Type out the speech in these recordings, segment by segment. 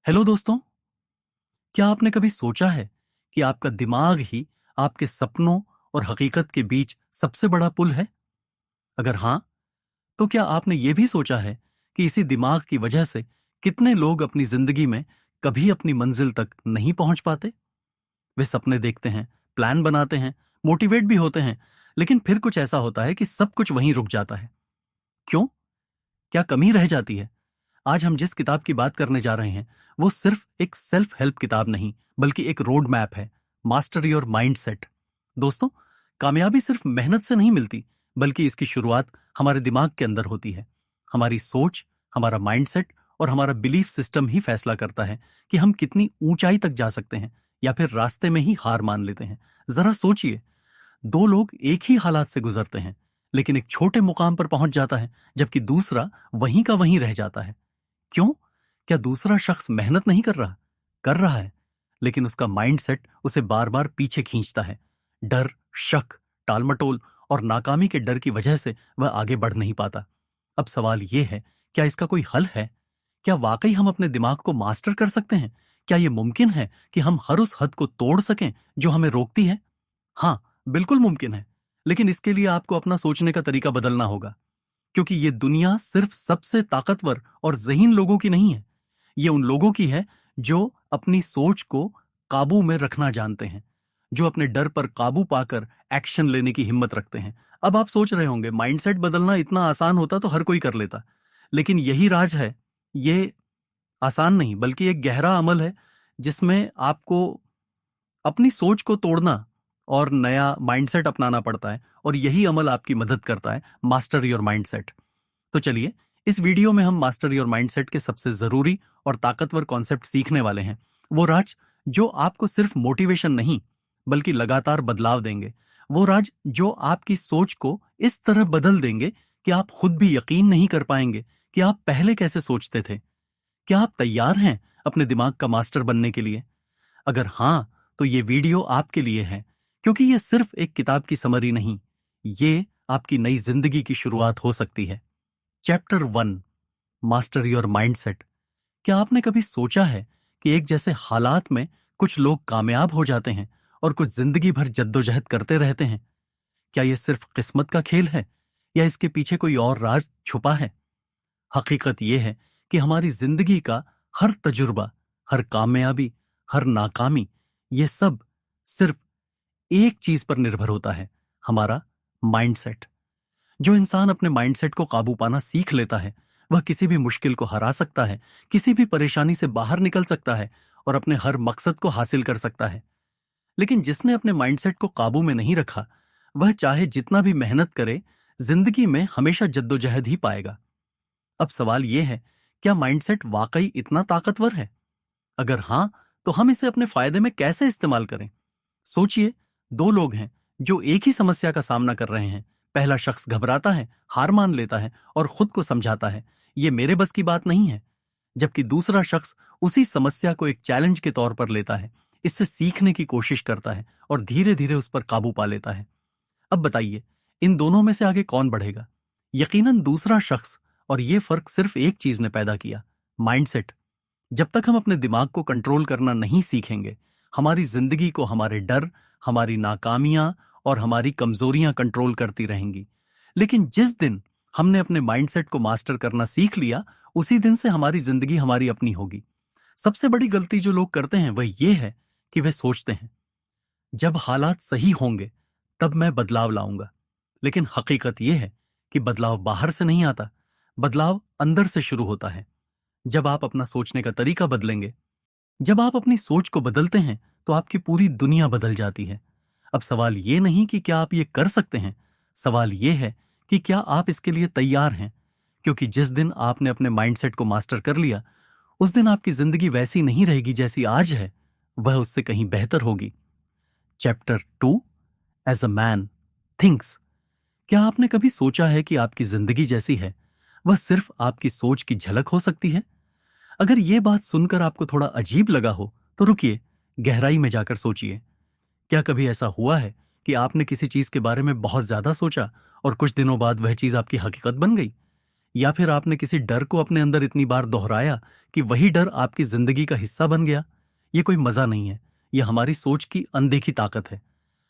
Hello दोस्तों। क्या आपने कभी सोचा है कि आपका दिमाग ही आपके सपनों और हकीकत के बीच सबसे बड़ा पुल है? अगर हाँ, तो क्या आपने ये भी सोचा है कि इसी दिमाग की वजह से कितने लोग अपनी जिंदगी में कभी अपनी मंजिल तक नहीं पहुंच पाते? वे सपने देखते हैं, प्लान बनाते हैं, मोटिवेट भी होते हैं, लेकिन फिर कुछ ऐसा होता है कि सब कुछ वहीं रुक जाता है। क्यों? क्या कमी रह जाती है? आज हम जिस किताब की बात करने जा रहे हैं, वो सिर्फ एक सेल्फ हेल्प किताब नहीं, बल्कि एक रोड मैप है। Master your mindset. दोस्तों, कामयाबी सिर्फ मेहनत से नहीं मिलती, बल्कि इसकी शुरुआत हमारे दिमाग के अंदर होती है। हमारी सोच, हमारा माइंडसेट और हमारा बिलीफ सिस्टम ही फैसला करता है कि हम कितनी ऊंचाई तक जा सकते हैं या फिर रास्ते में ही हार मान लेते हैं। जरा सोचिए, दो लोग एक ही हालात से गुजरते हैं, लेकिन एक छोटे मुकाम पर पहुंच जाता है, जबकि दूसरा वहीं का वहीं रह जाता है। क्यों? क्या दूसरा शख्स मेहनत नहीं कर रहा? कर रहा है, लेकिन उसका माइंडसेट उसे बार बार पीछे खींचता है। डर, शक, टालमटोल और नाकामी के डर की वजह से वह आगे बढ़ नहीं पाता। अब सवाल यह है, क्या इसका कोई हल है? क्या वाकई हम अपने दिमाग को मास्टर कर सकते हैं? क्या यह मुमकिन है कि हम हर उस हद को तोड़ सकें जो हमें रोकती है? हाँ, बिल्कुल मुमकिन है, लेकिन इसके लिए आपको अपना सोचने का तरीका बदलना होगा। क्योंकि ये दुनिया सिर्फ सबसे ताकतवर और ज़हीन लोगों की नहीं है। ये उन लोगों की है जो अपनी सोच को काबू में रखना जानते हैं, जो अपने डर पर काबू पाकर एक्शन लेने की हिम्मत रखते हैं। अब आप सोच रहे होंगे, माइंडसेट बदलना इतना आसान होता तो हर कोई कर लेता। लेकिन यही राज है। ये आसान नहीं, बल्कि एक गहरा अमल है, जिसमें आपको अपनी सोच को तोड़ना और नया माइंडसेट अपनाना पड़ता है, और यही अमल आपकी मदद करता है। Master your mindset. तो चलिए, इस वीडियो में हम मास्टर योर माइंडसेट के सबसे जरूरी और ताकतवर कॉन्सेप्ट सीखने वाले हैं। वो राज जो आपको सिर्फ मोटिवेशन नहीं, बल्कि लगातार बदलाव देंगे। वो राज जो आपकी सोच को इस तरह बदल देंगे कि आप खुद भी यकीन नहीं कर पाएंगे कि आप पहले कैसे सोचते थे। क्या आप तैयार हैं अपने दिमाग का मास्टर बनने के लिए? अगर हां, तो ये वीडियो आपके लिए है, क्योंकि ये सिर्फ एक किताब की समरी नहीं, ये आपकी नई जिंदगी की शुरुआत हो सकती है। Chapter 1, master your mindset. क्या आपने कभी सोचा है कि एक जैसे हालात में कुछ लोग कामयाब हो जाते हैं और कुछ जिंदगी भर जद्दोजहद करते रहते हैं? क्या यह सिर्फ किस्मत का खेल है, या इसके पीछे कोई और राज छुपा है? हकीकत यह है कि हमारी जिंदगी का हर तजुर्बा, हर कामयाबी, हर नाकामी, ये सब सिर्फ एक चीज पर निर्भर होता है, हमारा माइंडसेट। जो इंसान अपने माइंडसेट को काबू पाना सीख लेता है, वह किसी भी मुश्किल को हरा सकता है, किसी भी परेशानी से बाहर निकल सकता है और अपने हर मकसद को हासिल कर सकता है। लेकिन जिसने अपने माइंडसेट को काबू में नहीं रखा, वह चाहे जितना भी मेहनत करे, जिंदगी में हमेशा जद्दोजहद ही पाएगा। अब सवाल यह है, क्या माइंडसेट वाकई इतना ताकतवर है? अगर हां, तो हम इसे अपने फायदे में कैसे इस्तेमाल करें? सोचिए, दो लोग हैं जो एक ही समस्या का सामना कर रहे हैं। पहला शख्स घबराता है, हार मान लेता है और खुद को समझाता है, ये मेरे बस की बात नहीं है। जबकि दूसरा शख्स उसी समस्या को एक चैलेंज के तौर पर लेता है, इससे सीखने की कोशिश करता है और धीरे धीरे उस पर काबू पा लेता है। अब बताइए, इन दोनों में से आगे कौन बढ़ेगा? यकीनन दूसरा शख्स। और ये फर्क सिर्फ एक चीज ने पैदा किया, माइंडसेट। जब तक हम अपने दिमाग को कंट्रोल करना नहीं सीखेंगे, हमारी जिंदगी को हमारे डर, हमारी नाकामियां और हमारी कमजोरियां कंट्रोल करती रहेंगी। लेकिन जिस दिन हमने अपने माइंडसेट को मास्टर करना सीख लिया, उसी दिन से हमारी जिंदगी हमारी अपनी होगी। सबसे बड़ी गलती जो लोग करते हैं वह यह है कि वे सोचते हैं, जब हालात सही होंगे तब मैं बदलाव लाऊंगा। लेकिन हकीकत यह है कि बदलाव बाहर से नहीं आता, बदलाव अंदर से शुरू होता है। जब आप अपना सोचने का तरीका बदलेंगे, जब आप अपनी सोच को बदलते हैं, तो आपकी पूरी दुनिया बदल जाती है। अब सवाल ये नहीं कि क्या आप ये कर सकते हैं, सवाल ये है कि क्या आप इसके लिए तैयार हैं। क्योंकि जिस दिन आपने अपने माइंडसेट को मास्टर कर लिया, उस दिन आपकी जिंदगी वैसी नहीं रहेगी जैसी आज है, वह उससे कहीं बेहतर होगी। Chapter 2, as a man thinks. क्या आपने कभी सोचा है कि आपकी जिंदगी जैसी है, वह सिर्फ आपकी सोच की झलक हो सकती है? अगर यह बात सुनकर आपको थोड़ा अजीब लगा हो, तो रुकिए, गहराई में जाकर सोचिए। क्या कभी ऐसा हुआ है कि आपने किसी चीज के बारे में बहुत ज्यादा सोचा और कुछ दिनों बाद वह चीज आपकी हकीकत बन गई? या फिर आपने किसी डर को अपने अंदर इतनी बार दोहराया कि वही डर आपकी जिंदगी का हिस्सा बन गया? ये कोई मजा नहीं है, ये हमारी सोच की अनदेखी ताकत है।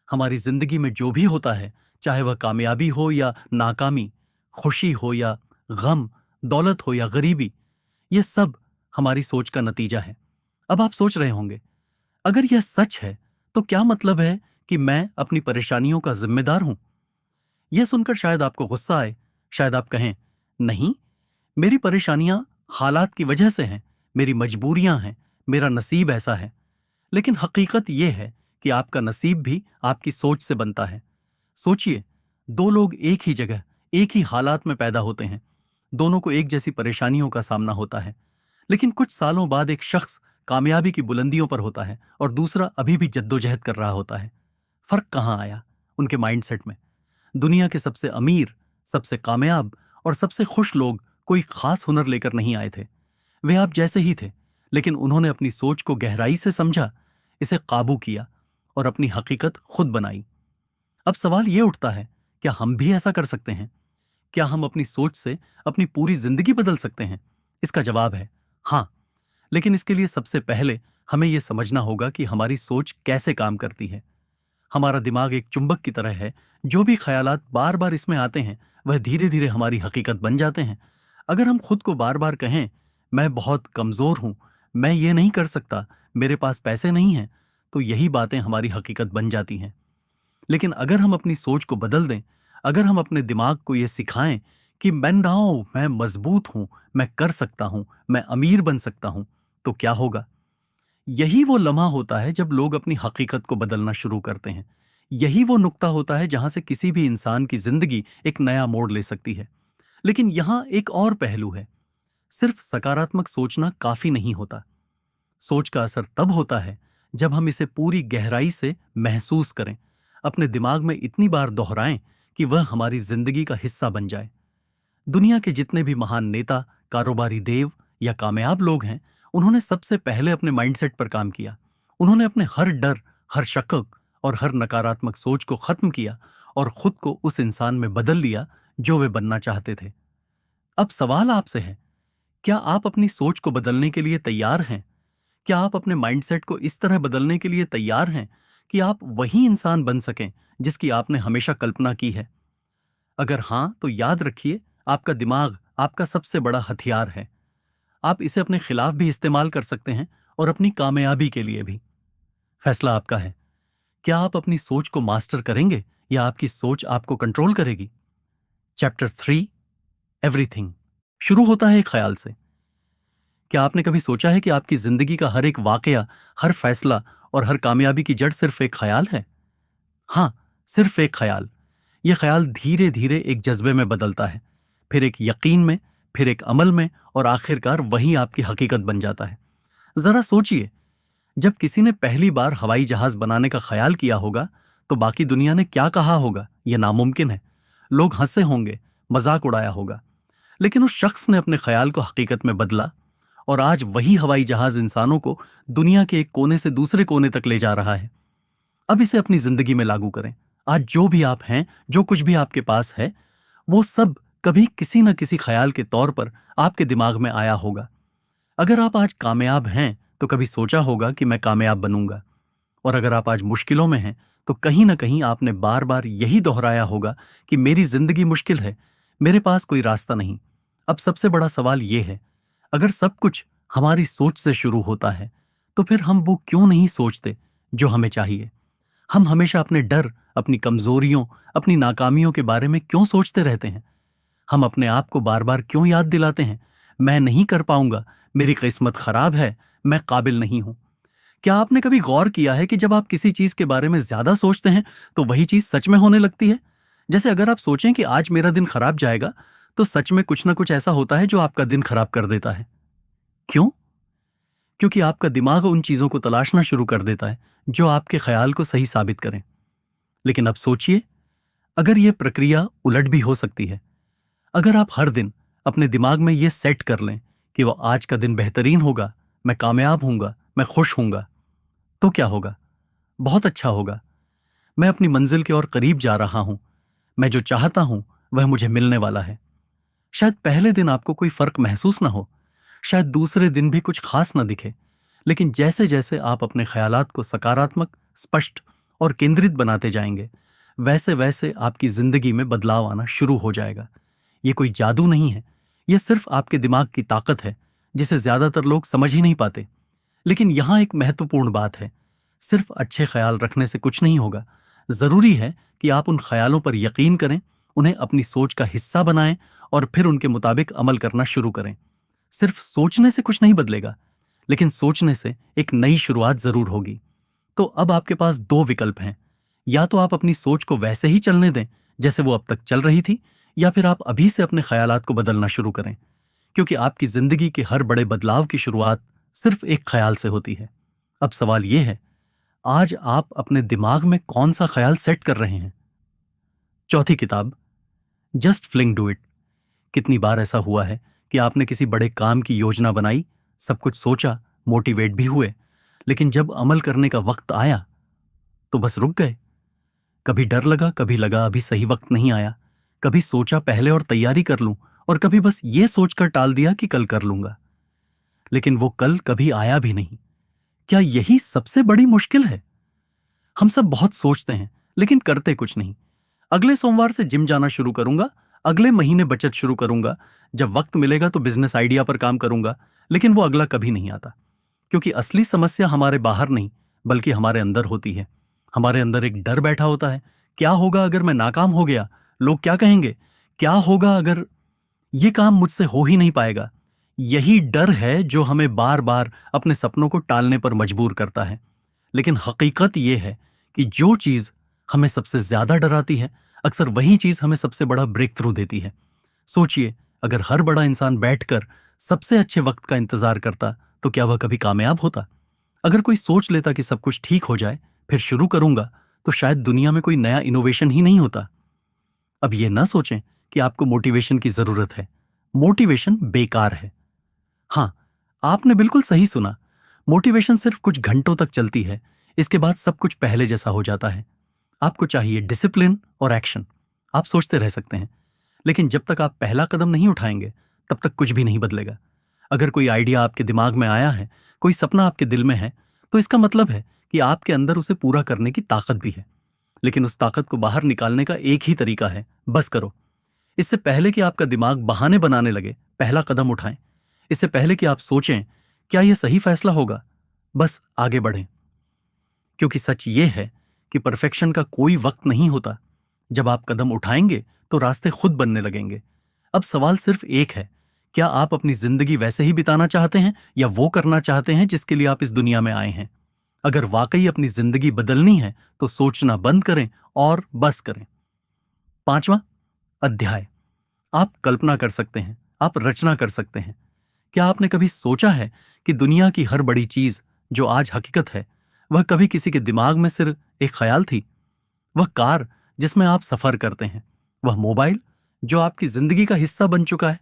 हमारी जिंदगी में जो भी होता है, चाहे वह कामयाबी हो या नाकामी, खुशी हो या गम, दौलत हो या गरीबी, ये सब हमारी सोच का नतीजा है। अब आप सोच रहे होंगे, अगर यह सच है तो क्या मतलब है कि मैं अपनी परेशानियों का जिम्मेदार हूं? यह सुनकर शायद आपको गुस्सा आए, शायद आप कहें, नहीं, मेरी परेशानियां हालात की वजह से हैं, मेरी मजबूरियां हैं, मेरा नसीब ऐसा है। लेकिन हकीकत यह है कि आपका नसीब भी आपकी सोच से बनता है। सोचिए, दो लोग एक ही जगह, एक ही हालात में पैदा होते हैं, दोनों को एक जैसी परेशानियों का सामना होता है, लेकिन कुछ सालों बाद एक शख्स कामयाबी की बुलंदियों पर होता है और दूसरा अभी भी जद्दोजहद कर रहा होता है। फर्क कहां आया? उनके माइंडसेट में। दुनिया के सबसे अमीर, सबसे कामयाब और सबसे खुश लोग कोई खास हुनर लेकर नहीं आए थे। वे आप जैसे ही थे, लेकिन उन्होंने अपनी सोच को गहराई से समझा, इसे काबू किया और अपनी हकीकत खुद बनाई। अब सवाल यह उठता है, क्या हम भी ऐसा कर सकते हैं? क्या हम अपनी सोच से अपनी पूरी जिंदगी बदल सकते हैं? इसका जवाब है हां, लेकिन इसके लिए सबसे पहले हमें यह समझना होगा कि हमारी सोच कैसे काम करती है। हमारा दिमाग एक चुंबक की तरह है, जो भी ख्यालात बार बार इसमें आते हैं वह धीरे धीरे हमारी हकीकत बन जाते हैं। अगर हम खुद को बार बार कहें, मैं बहुत कमजोर हूं, मैं ये नहीं कर सकता, मेरे पास पैसे नहीं हैं, तो यही बातें हमारी हकीकत बन जाती हैं। लेकिन अगर हम अपनी सोच को बदल दें, अगर हम अपने दिमाग को यह सिखाएं कि मैं मजबूत हूं, मैं कर सकता हूं, मैं अमीर बन सकता हूं, तो क्या होगा? यही वो लम्हा होता है जब लोग अपनी हकीकत को बदलना शुरू करते हैं। यही वो नुक्ता होता है जहां से किसी भी इंसान की जिंदगी एक नया मोड़ ले सकती है। लेकिन यहां एक और पहलू है, सिर्फ सकारात्मक सोचना काफी नहीं होता। सोच का असर तब होता है जब हम इसे पूरी गहराई से महसूस करें, अपने दिमाग में इतनी बार दोहराएं कि वह हमारी जिंदगी का हिस्सा बन जाए। दुनिया के जितने भी महान नेता, कारोबारी देव या कामयाब लोग हैं, उन्होंने सबसे पहले अपने माइंडसेट पर काम किया। उन्होंने अपने हर डर, हर शक और हर नकारात्मक सोच को खत्म किया और खुद को उस इंसान में बदल लिया जो वे बनना चाहते थे। अब सवाल आपसे है, क्या आप अपनी सोच को बदलने के लिए तैयार हैं? क्या आप अपने माइंडसेट को इस तरह बदलने के लिए तैयार हैं कि आप वही इंसान बन सकें जिसकी आपने हमेशा कल्पना की है? अगर हां, तो याद रखिए, आपका दिमाग आपका सबसे बड़ा हथियार है। आप इसे अपने खिलाफ भी इस्तेमाल कर सकते हैं और अपनी कामयाबी के लिए भी। फैसला आपका है। क्या आप अपनी सोच को मास्टर करेंगे या आपकी सोच आपको कंट्रोल करेगी? चैप्टर 3, एवरीथिंग, शुरू होता है एक ख्याल से। क्या आपने कभी सोचा है कि आपकी जिंदगी का हर एक वाकया, हर फैसला और हर कामयाबी की जड़ सिर्फ एक ख्याल है? हां, सिर्फ एक ख्याल। यह ख्याल धीरे धीरे एक जज्बे में बदलता है, फिर एक यकीन में, फिर एक अमल में और आखिरकार वही आपकी हकीकत बन जाता है। जरा सोचिए, जब किसी ने पहली बार हवाई जहाज बनाने का ख्याल किया होगा तो बाकी दुनिया ने क्या कहा होगा? यह नामुमकिन है। लोग हंसे होंगे, मजाक उड़ाया होगा। लेकिन उस शख्स ने अपने ख्याल को हकीकत में बदला और आज वही हवाई जहाज इंसानों को दुनिया के एक कोने से दूसरे कोने तक ले जा रहा है। अब इसे अपनी जिंदगी में लागू करें। आज जो भी आप हैं, जो कुछ भी आपके पास है, वो सब कभी किसी न किसी ख्याल के तौर पर आपके दिमाग में आया होगा। अगर आप आज कामयाब हैं तो कभी सोचा होगा कि मैं कामयाब बनूंगा, और अगर आप आज मुश्किलों में हैं तो कहीं ना कहीं आपने बार बार यही दोहराया होगा कि मेरी जिंदगी मुश्किल है, मेरे पास कोई रास्ता नहीं। अब सबसे बड़ा सवाल यह है, अगर सब कुछ हमारी सोच से शुरू होता है तो फिर हम वो क्यों नहीं सोचते जो हमें चाहिए? हम हमेशा अपने डर, अपनी कमजोरियों, अपनी नाकामियों के बारे में क्यों सोचते रहते हैं? हम अपने आप को बार बार क्यों याद दिलाते हैं, मैं नहीं कर पाऊंगा, मेरी किस्मत खराब है, मैं काबिल नहीं हूं? क्या आपने कभी गौर किया है कि जब आप किसी चीज के बारे में ज्यादा सोचते हैं तो वही चीज सच में होने लगती है? जैसे अगर आप सोचें कि आज मेरा दिन खराब जाएगा, तो सच में कुछ ना कुछ ऐसा होता है जो आपका दिन खराब कर देता है। क्यों? क्योंकि आपका दिमाग उन चीजों को तलाशना शुरू कर देता है जो आपके ख्याल को सही साबित करें। लेकिन अब सोचिए, अगर यह प्रक्रिया उलट भी हो सकती है। अगर आप हर दिन अपने दिमाग में यह सेट कर लें कि वो आज का दिन बेहतरीन होगा, मैं कामयाब हूंगा, मैं खुश हूंगा, तो क्या होगा? बहुत अच्छा होगा। मैं अपनी मंजिल के और करीब जा रहा हूं, मैं जो चाहता हूं वह मुझे मिलने वाला है। शायद पहले दिन आपको कोई फर्क महसूस ना हो, शायद दूसरे दिन भी कुछ खास ना दिखे, लेकिन जैसे जैसे आप अपने ख्यालात को सकारात्मक, स्पष्ट और केंद्रित बनाते जाएंगे, वैसे वैसे आपकी जिंदगी में बदलाव आना शुरू हो जाएगा। ये कोई जादू नहीं है, यह सिर्फ आपके दिमाग की ताकत है, जिसे ज्यादातर लोग समझ ही नहीं पाते। लेकिन यहां एक महत्वपूर्ण बात है, सिर्फ अच्छे ख्याल रखने से कुछ नहीं होगा। जरूरी है कि आप उन ख्यालों पर यकीन करें, उन्हें अपनी सोच का हिस्सा बनाएं और फिर उनके मुताबिक अमल करना शुरू करें। सिर्फ सोचने से कुछ नहीं बदलेगा, लेकिन सोचने से एक नई शुरुआत जरूर होगी। तो अब आपके पास दो विकल्प हैं। या तो आप अपनी सोच को वैसे ही चलने दें जैसे वो अब तक चल रही थी, या फिर आप अभी से अपने ख्यालात को बदलना शुरू करें, क्योंकि आपकी जिंदगी के हर बड़े बदलाव की शुरुआत सिर्फ एक ख्याल से होती है। अब सवाल यह है, आज आप अपने दिमाग में कौन सा ख्याल सेट कर रहे हैं? चौथी किताब, जस्ट फ्लिंग डू इट। कितनी बार ऐसा हुआ है कि आपने किसी बड़े काम की योजना बनाई, सब कुछ सोचा, मोटिवेट भी हुए, लेकिन जब अमल करने का वक्त आया तो बस रुक गए। कभी डर लगा, कभी लगा अभी सही वक्त नहीं आया, कभी सोचा पहले और तैयारी कर लूं, और कभी बस ये सोचकर टाल दिया कि कल कर लूंगा। लेकिन वो कल कभी आया भी नहीं। क्या यही सबसे बड़ी मुश्किल है? हम सब बहुत सोचते हैं लेकिन करते कुछ नहीं। अगले सोमवार से जिम जाना शुरू करूंगा, अगले महीने बचत शुरू करूंगा, जब वक्त मिलेगा तो बिजनेस आइडिया पर काम करूंगा, लेकिन वो अगला कभी नहीं आता। क्योंकि असली समस्या हमारे बाहर नहीं, बल्कि हमारे अंदर होती है। हमारे अंदर एक डर बैठा होता है। क्या होगा अगर मैं नाकाम हो गया? लोग क्या कहेंगे? क्या होगा अगर ये काम मुझसे हो ही नहीं पाएगा? यही डर है जो हमें बार बार अपने सपनों को टालने पर मजबूर करता है। लेकिन हकीकत यह है कि जो चीज हमें सबसे ज्यादा डराती है, अक्सर वही चीज हमें सबसे बड़ा ब्रेक थ्रू देती है। सोचिए, अगर हर बड़ा इंसान बैठकर सबसे अच्छे वक्त का इंतजार करता तो क्या वह कभी कामयाब होता? अगर कोई सोच लेता कि सब कुछ ठीक हो जाए, फिर शुरू करूंगा, तो शायद दुनिया में कोई नया इनोवेशन ही नहीं होता। अब यह ना सोचें कि आपको मोटिवेशन की जरूरत है। मोटिवेशन बेकार है। हां, आपने बिल्कुल सही सुना। मोटिवेशन सिर्फ कुछ घंटों तक चलती है, इसके बाद सब कुछ पहले जैसा हो जाता है। आपको चाहिए डिसिप्लिन और एक्शन। आप सोचते रह सकते हैं, लेकिन जब तक आप पहला कदम नहीं उठाएंगे, तब तक कुछ भी नहीं बदलेगा। अगर कोई आइडिया आपके दिमाग में आया है, कोई सपना आपके दिल में है, तो इसका मतलब है कि आपके अंदर उसे पूरा करने की ताकत भी है। लेकिन उस ताकत को बाहर निकालने का एक ही तरीका है, बस करो। इससे पहले कि आपका दिमाग बहाने बनाने लगे, पहला कदम उठाएं। इससे पहले कि आप सोचें क्या यह सही फैसला होगा, बस आगे बढ़ें। क्योंकि सच ये है कि परफेक्शन का कोई वक्त नहीं होता। जब आप कदम उठाएंगे तो रास्ते खुद बनने लगेंगे। अब सवाल सिर्फ एक है, क्या आप अपनी जिंदगी वैसे ही बिताना चाहते हैं या वो करना चाहते हैं जिसके लिए आप इस दुनिया में आए हैं? अगर वाकई अपनी जिंदगी बदलनी है तो सोचना बंद करें और बस करें। पांचवा अध्याय, आप कल्पना कर सकते हैं, आप रचना कर सकते हैं। क्या आपने कभी सोचा है कि दुनिया की हर बड़ी चीज जो आज हकीकत है, वह कभी किसी के दिमाग में सिर्फ एक ख्याल थी? वह कार जिसमें आप सफर करते हैं, वह मोबाइल जो आपकी जिंदगी का हिस्सा बन चुका है,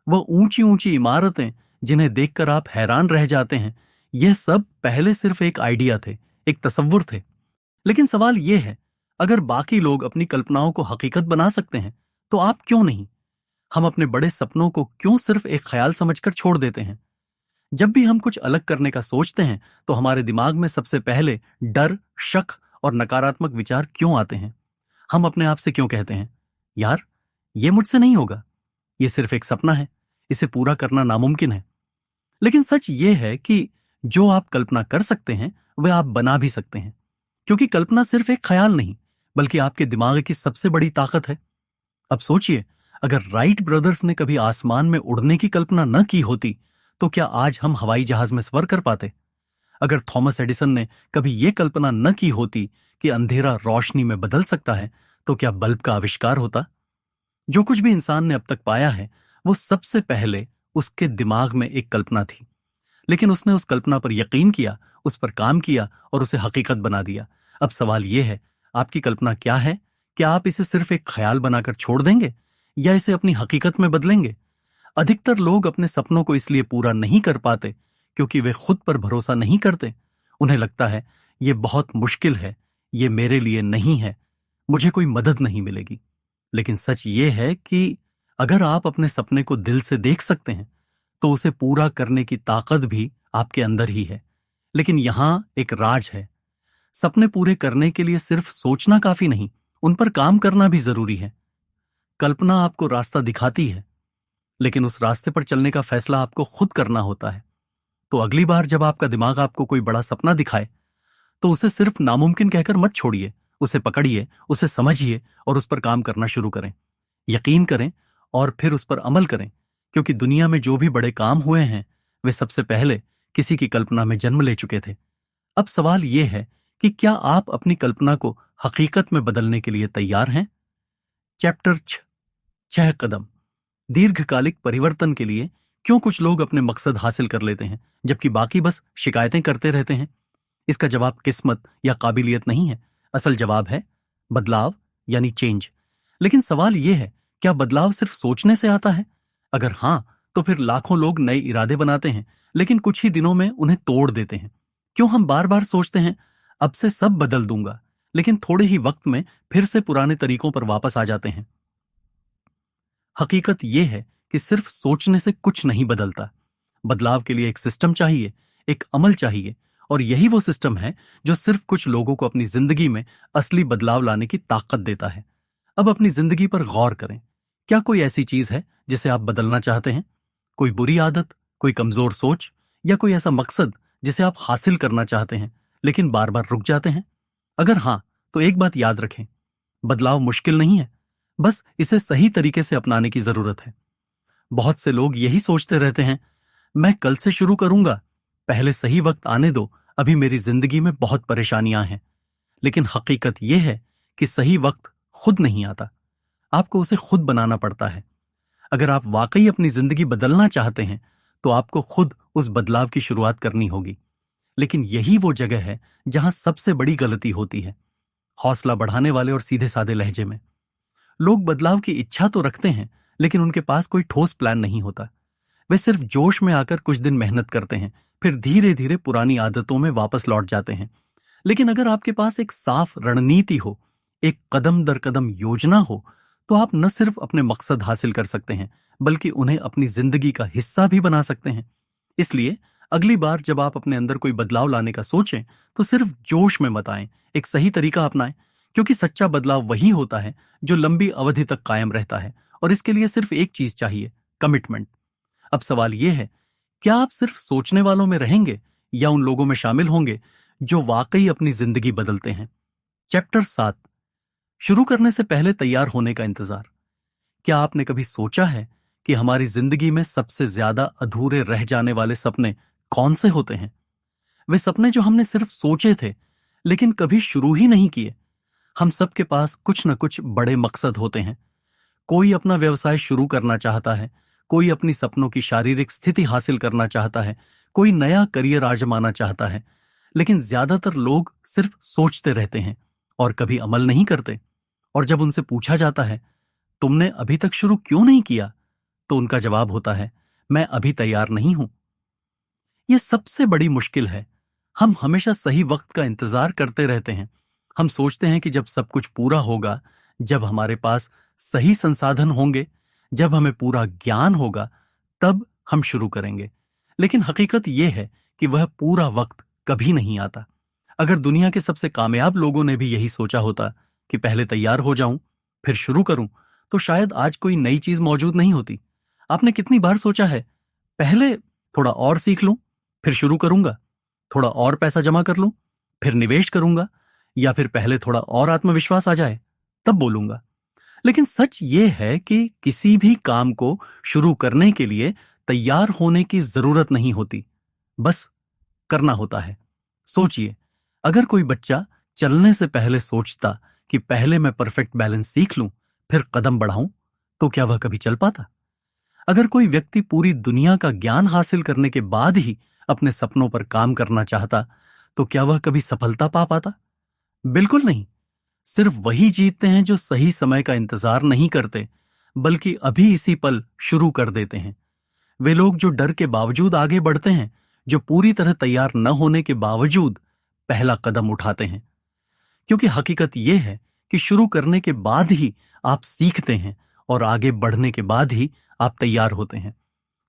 वह ऊंची ऊंची इमारतें जिन्हें देखकर आप हैरान रह जाते हैं, यह सब पहले सिर्फ एक आइडिया थे, एक तसव्वुर थे। लेकिन सवाल यह है, अगर बाकी लोग अपनी कल्पनाओं को हकीकत बना सकते हैं, तो आप क्यों नहीं? हम अपने बड़े सपनों को क्यों सिर्फ एक ख्याल समझकर छोड़ देते हैं? जब भी हम कुछ अलग करने का सोचते हैं, तो हमारे दिमाग में सबसे पहले डर, शक और नकारात्मक विचार क्यों आते हैं? हम अपने आप से क्यों कहते हैं, यार, ये मुझसे नहीं होगा, ये सिर्फ एक सपना है, इसे पूरा करना नामुमकिन है। लेकिन सच ये है कि जो आप कल्पना कर सकते हैं, वह आप बना भी सकते हैं। क्योंकि कल्पना सिर्फ एक ख्याल नहीं, बल्कि आपके दिमाग की सबसे बड़ी ताकत है। अब सोचिए, अगर राइट ब्रदर्स ने कभी आसमान में उड़ने की कल्पना न की होती, तो क्या आज हम हवाई जहाज में सफर कर पाते? अगर थॉमस एडिसन ने कभी यह कल्पना न की होती कि अंधेरा रोशनी में बदल सकता है, तो क्या बल्ब का आविष्कार होता? जो कुछ भी इंसान ने अब तक पाया है, वो सबसे पहले उसके दिमाग में एक कल्पना थी। लेकिन उसने उस कल्पना पर यकीन किया, उस पर काम किया और उसे हकीकत बना दिया। अब सवाल यह है, आपकी कल्पना क्या है? क्या आप इसे सिर्फ एक ख्याल बनाकर छोड़ देंगे या इसे अपनी हकीकत में बदलेंगे? अधिकतर लोग अपने सपनों को इसलिए पूरा नहीं कर पाते क्योंकि वे खुद पर भरोसा नहीं करते। उन्हें लगता है, ये बहुत मुश्किल है, ये मेरे लिए नहीं है, मुझे कोई मदद नहीं मिलेगी। लेकिन सच ये है कि अगर आप अपने सपने को दिल से देख सकते हैं तो उसे पूरा करने की ताकत भी आपके अंदर ही है। लेकिन यहां एक राज है। सपने पूरे करने के लिए सिर्फ सोचना काफी नहीं, उन पर काम करना भी जरूरी है। कल्पना आपको रास्ता दिखाती है, लेकिन उस रास्ते पर चलने का फैसला आपको खुद करना होता है। तो अगली बार जब आपका दिमाग आपको कोई बड़ा सपना दिखाए तो उसे सिर्फ नामुमकिन कहकर मत छोड़िए, उसे पकड़िए, उसे समझिए और उस पर काम करना शुरू करें। यकीन करें और फिर उस पर अमल करें, क्योंकि दुनिया में जो भी बड़े काम हुए हैं वे सबसे पहले किसी की कल्पना में जन्म ले चुके थे। अब सवाल यह है कि क्या आप अपनी कल्पना को हकीकत में बदलने के लिए तैयार हैं? चैप्टर 6 कदम। दीर्घकालिक परिवर्तन के लिए क्यों कुछ लोग अपने मकसद हासिल कर लेते हैं जबकि बाकी बस शिकायतें करते रहते हैं? इसका जवाब किस्मत या काबिलियत नहीं है। असल जवाब है बदलाव, यानी चेंज। लेकिन सवाल यह है, क्या बदलाव सिर्फ सोचने से आता है? अगर हां, तो फिर लाखों लोग नए इरादे बनाते हैं लेकिन कुछ ही दिनों में उन्हें तोड़ देते हैं। क्यों हम बार बार सोचते हैं अब से सब बदल दूंगा, लेकिन थोड़े ही वक्त में फिर से पुराने तरीकों पर वापस आ जाते हैं? हकीकत यह है कि सिर्फ सोचने से कुछ नहीं बदलता। बदलाव के लिए एक सिस्टम चाहिए, एक अमल चाहिए, और यही वो सिस्टम है जो सिर्फ कुछ लोगों को अपनी जिंदगी में असली बदलाव लाने की ताकत देता है। अब अपनी जिंदगी पर गौर करें। क्या कोई ऐसी चीज है जिसे आप बदलना चाहते हैं? कोई बुरी आदत, कोई कमजोर सोच, या कोई ऐसा मकसद जिसे आप हासिल करना चाहते हैं लेकिन बार बार रुक जाते हैं? अगर हां, तो एक बात याद रखें, बदलाव मुश्किल नहीं है, बस इसे सही तरीके से अपनाने की जरूरत है। बहुत से लोग यही सोचते रहते हैं, मैं कल से शुरू करूंगा, पहले सही वक्त आने दो, अभी मेरी जिंदगी में बहुत परेशानियां हैं। लेकिन हकीकत यह है कि सही वक्त खुद नहीं आता, आपको उसे खुद बनाना पड़ता है। अगर आप वाकई अपनी जिंदगी बदलना चाहते हैं तो आपको खुद उस बदलाव की शुरुआत करनी होगी। लेकिन यही वो जगह है जहां सबसे बड़ी गलती होती है। हौसला बढ़ाने वाले और सीधे साधे लहजे में लोग बदलाव की इच्छा तो रखते हैं, लेकिन उनके पास कोई ठोस प्लान नहीं होता। वे सिर्फ जोश में आकर कुछ दिन मेहनत करते हैं, फिर धीरे धीरे पुरानी आदतों में वापस लौट जाते हैं। लेकिन अगर आपके पास एक साफ रणनीति हो, एक कदम दर कदम योजना हो, तो आप न सिर्फ अपने मकसद हासिल कर सकते हैं बल्कि उन्हें अपनी जिंदगी का हिस्सा भी बना सकते हैं। इसलिए अगली बार जब आप अपने अंदर कोई बदलाव लाने का सोचें तो सिर्फ जोश में मत आएं, एक सही तरीका अपनाएं, क्योंकि सच्चा बदलाव वही होता है जो लंबी अवधि तक कायम रहता है। और इसके लिए सिर्फ एक चीज चाहिए, कमिटमेंट। अब सवाल यह है, क्या आप सिर्फ सोचने वालों में रहेंगे या उन लोगों में शामिल होंगे जो वाकई अपनी जिंदगी बदलते हैं? चैप्टर 7। शुरू करने से पहले तैयार होने का इंतजार। क्या आपने कभी सोचा है कि हमारी जिंदगी में सबसे ज्यादा अधूरे रह जाने वाले सपने कौन से होते हैं? वे सपने जो हमने सिर्फ सोचे थे लेकिन कभी शुरू ही नहीं किए। हम सबके पास कुछ न कुछ बड़े मकसद होते हैं। कोई अपना व्यवसाय शुरू करना चाहता है, कोई अपनी सपनों की शारीरिक स्थिति हासिल करना चाहता है, कोई नया करियर आजमाना चाहता है। लेकिन ज्यादातर लोग सिर्फ सोचते रहते हैं और कभी अमल नहीं करते। और जब उनसे पूछा जाता है, तुमने अभी तक शुरू क्यों नहीं किया, तो उनका जवाब होता है, मैं अभी तैयार नहीं हूं। यह सबसे बड़ी मुश्किल है। हम हमेशा सही वक्त का इंतजार करते रहते हैं। हम सोचते हैं कि जब सब कुछ पूरा होगा, जब हमारे पास सही संसाधन होंगे, जब हमें पूरा ज्ञान होगा, तब हम शुरू करेंगे। लेकिन हकीकत यह है कि वह पूरा वक्त कभी नहीं आता। अगर दुनिया के सबसे कामयाब लोगों ने भी यही सोचा होता कि पहले तैयार हो जाऊं, फिर शुरू करूं, तो शायद आज कोई नई चीज मौजूद नहीं होती। आपने कितनी बार सोचा है, पहले थोड़ा और सीख लूं, फिर शुरू करूंगा, थोड़ा और पैसा जमा कर लूं, फिर निवेश करूंगा, या फिर पहले थोड़ा और आत्मविश्वास आ जाए, तब बोलूंगा। लेकिन सच ये है कि किसी भी काम को शुरू करने के लिए तैयार होने की जरूरत नहीं होती, बस करना होता है। सोचिए, अगर कोई बच्चा चलने से पहले सोचता कि पहले मैं परफेक्ट बैलेंस सीख लूं, फिर कदम बढ़ाऊं, तो क्या वह कभी चल पाता? अगर कोई व्यक्ति पूरी दुनिया का ज्ञान हासिल करने के बाद ही अपने सपनों पर काम करना चाहता, तो क्या वह कभी सफलता पा पाता? बिल्कुल नहीं। सिर्फ वही जीतते हैं जो सही समय का इंतजार नहीं करते, बल्कि अभी इसी पल शुरू कर देते हैं। वे लोग जो डर के बावजूद आगे बढ़ते हैं, जो पूरी तरह तैयार न होने के बावजूद पहला कदम उठाते हैं। क्योंकि हकीकत यह है कि शुरू करने के बाद ही आप सीखते हैं और आगे बढ़ने के बाद ही आप तैयार होते हैं।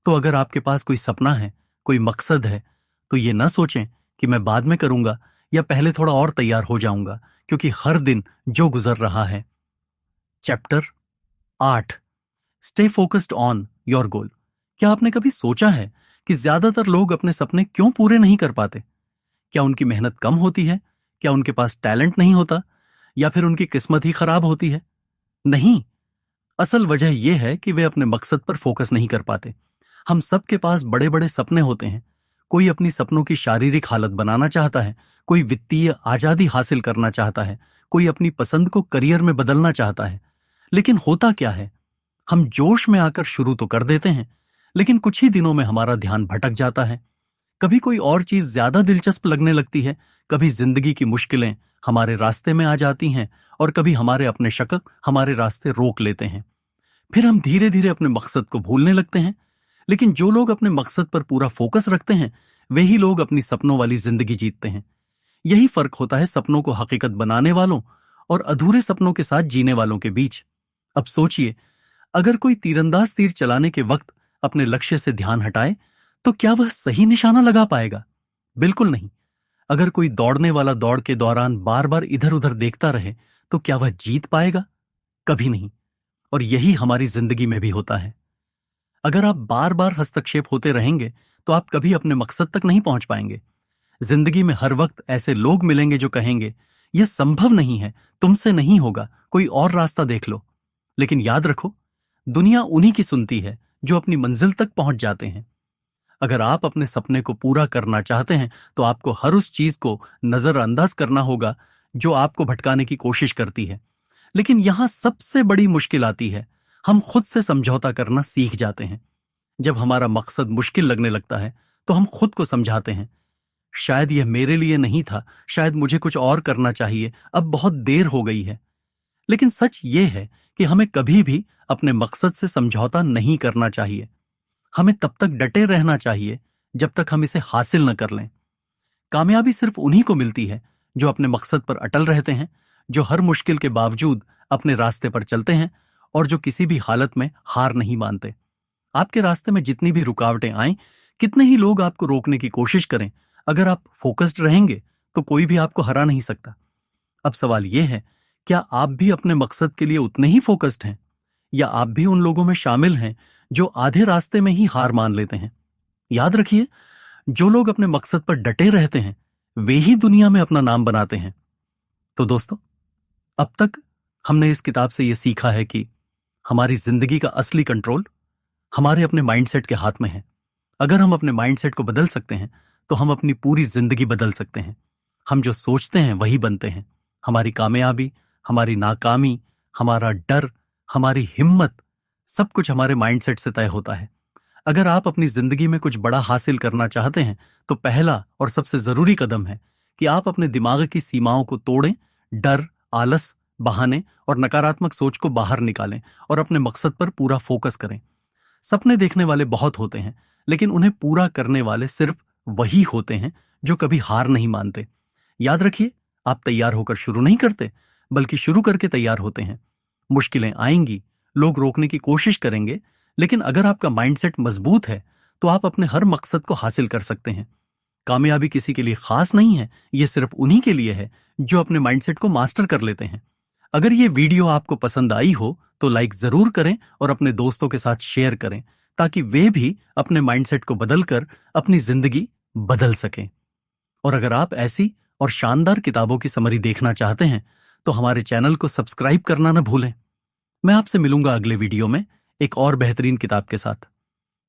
तो अगर आपके पास कोई सपना है, कोई मकसद है, तो ये न सोचें कि मैं बाद में करूंगा या पहले थोड़ा और तैयार हो जाऊंगा, क्योंकि हर दिन जो गुजर रहा है। Chapter 8, stay focused on your goal. क्या आपने कभी सोचा है कि ज्यादातर लोग अपने सपने क्यों पूरे नहीं कर पाते? क्या उनकी मेहनत कम होती है? क्या उनके पास टैलेंट नहीं होता? या फिर उनकी किस्मत ही खराब होती है? नहीं, असल वजह यह है कि वे अपने मकसद पर फोकस नहीं कर पाते। हम सबके पास बड़े बड़े सपने होते हैं। कोई अपनी सपनों की शारीरिक हालत बनाना चाहता है, कोई वित्तीय आजादी हासिल करना चाहता है, कोई अपनी पसंद को करियर में बदलना चाहता है। लेकिन होता क्या है, हम जोश में आकर शुरू तो कर देते हैं, लेकिन कुछ ही दिनों में हमारा ध्यान भटक जाता है। कभी कोई और चीज ज्यादा दिलचस्प लगने लगती है, कभी जिंदगी की मुश्किलें हमारे रास्ते में आ जाती हैं, और कभी हमारे अपने शक हमारे रास्ते रोक लेते हैं। फिर हम धीरे धीरे अपने मकसद को भूलने लगते हैं। लेकिन जो लोग अपने मकसद पर पूरा फोकस रखते हैं, वे ही लोग अपनी सपनों वाली जिंदगी जीतते हैं। यही फर्क होता है सपनों को हकीकत बनाने वालों और अधूरे सपनों के साथ जीने वालों के बीच। अब सोचिए, अगर कोई तीरंदाज तीर चलाने के वक्त अपने लक्ष्य से ध्यान हटाए, तो क्या वह सही निशाना लगा पाएगा? बिल्कुल नहीं। अगर कोई दौड़ने वाला दौड़ के दौरान बार बार इधर उधर देखता रहे, तो क्या वह जीत पाएगा? कभी नहीं। और यही हमारी जिंदगी में भी होता है। अगर आप बार बार हस्तक्षेप होते रहेंगे, तो आप कभी अपने मकसद तक नहीं पहुंच पाएंगे। जिंदगी में हर वक्त ऐसे लोग मिलेंगे जो कहेंगे, यह संभव नहीं है, तुमसे नहीं होगा, कोई और रास्ता देख लो। लेकिन याद रखो, दुनिया उन्हीं की सुनती है जो अपनी मंजिल तक पहुंच जाते हैं। अगर आप अपने सपने को पूरा करना चाहते हैं, तो आपको हर उस चीज को नजरअंदाज करना होगा जो आपको भटकाने की कोशिश करती है। लेकिन यहां सबसे बड़ी मुश्किल आती है, हम खुद से समझौता करना सीख जाते हैं। जब हमारा मकसद मुश्किल लगने लगता है, तो हम खुद को समझाते हैं, शायद यह मेरे लिए नहीं था, शायद मुझे कुछ और करना चाहिए, अब बहुत देर हो गई है। लेकिन सच ये है कि हमें कभी भी अपने मकसद से समझौता नहीं करना चाहिए। हमें तब तक डटे रहना चाहिए जब तक हम इसे हासिल न कर लें। कामयाबी सिर्फ उन्हीं को मिलती है जो अपने मकसद पर अटल रहते हैं, जो हर मुश्किल के बावजूद अपने रास्ते पर चलते हैं, और जो किसी भी हालत में हार नहीं मानते। आपके रास्ते में जितनी भी रुकावटें आएं, कितने ही लोग आपको रोकने की कोशिश करें, अगर आप फोकस्ड रहेंगे तो कोई भी आपको हरा नहीं सकता। अब सवाल यह है, क्या आप भी अपने मकसद के लिए उतने ही फोकस्ड हैं, या आप भी उन लोगों में शामिल हैं जो आधे रास्ते में ही हार मान लेते हैं? याद रखिए, जो लोग अपने मकसद पर डटे रहते हैं, वे ही दुनिया में अपना नाम बनाते हैं। तो दोस्तों, अब तक हमने इस किताब से यह सीखा है कि हमारी जिंदगी का असली कंट्रोल हमारे अपने माइंडसेट के हाथ में है। अगर हम अपने माइंडसेट को बदल सकते हैं, तो हम अपनी पूरी जिंदगी बदल सकते हैं। हम जो सोचते हैं वही बनते हैं। हमारी कामयाबी, हमारी नाकामी, हमारा डर, हमारी हिम्मत, सब कुछ हमारे माइंडसेट से तय होता है। अगर आप अपनी जिंदगी में कुछ बड़ा हासिल करना चाहते हैं, तो पहला और सबसे जरूरी कदम है कि आप अपने दिमाग की सीमाओं को तोड़ें, डर, आलस, बहाने और नकारात्मक सोच को बाहर निकालें और अपने मकसद पर पूरा फोकस करें। सपने देखने वाले बहुत होते हैं, लेकिन उन्हें पूरा करने वाले सिर्फ वही होते हैं जो कभी हार नहीं मानते। याद रखिए, आप तैयार होकर शुरू नहीं करते, बल्कि शुरू करके तैयार होते हैं। मुश्किलें आएंगी, लोग रोकने की कोशिश करेंगे, लेकिन अगर आपका माइंडसेट मजबूत है, तो आप अपने हर मकसद को हासिल कर सकते हैं। कामयाबी किसी के लिए खास नहीं है, ये सिर्फ उन्हीं के लिए है जो अपने माइंडसेट को मास्टर कर लेते हैं। अगर ये वीडियो आपको पसंद आई हो, तो लाइक जरूर करें और अपने दोस्तों के साथ शेयर करें, ताकि वे भी अपने माइंडसेट को बदलकर अपनी जिंदगी बदल सकें। और अगर आप ऐसी और शानदार किताबों की समरी देखना चाहते हैं, तो हमारे चैनल को सब्सक्राइब करना न भूलें। मैं आपसे मिलूंगा अगले वीडियो में एक और बेहतरीन किताब के साथ।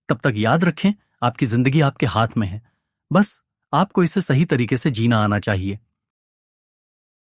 तब तक याद रखें, आपकी जिंदगी आपके हाथ में है, बस आपको इसे सही तरीके से जीना आना चाहिए।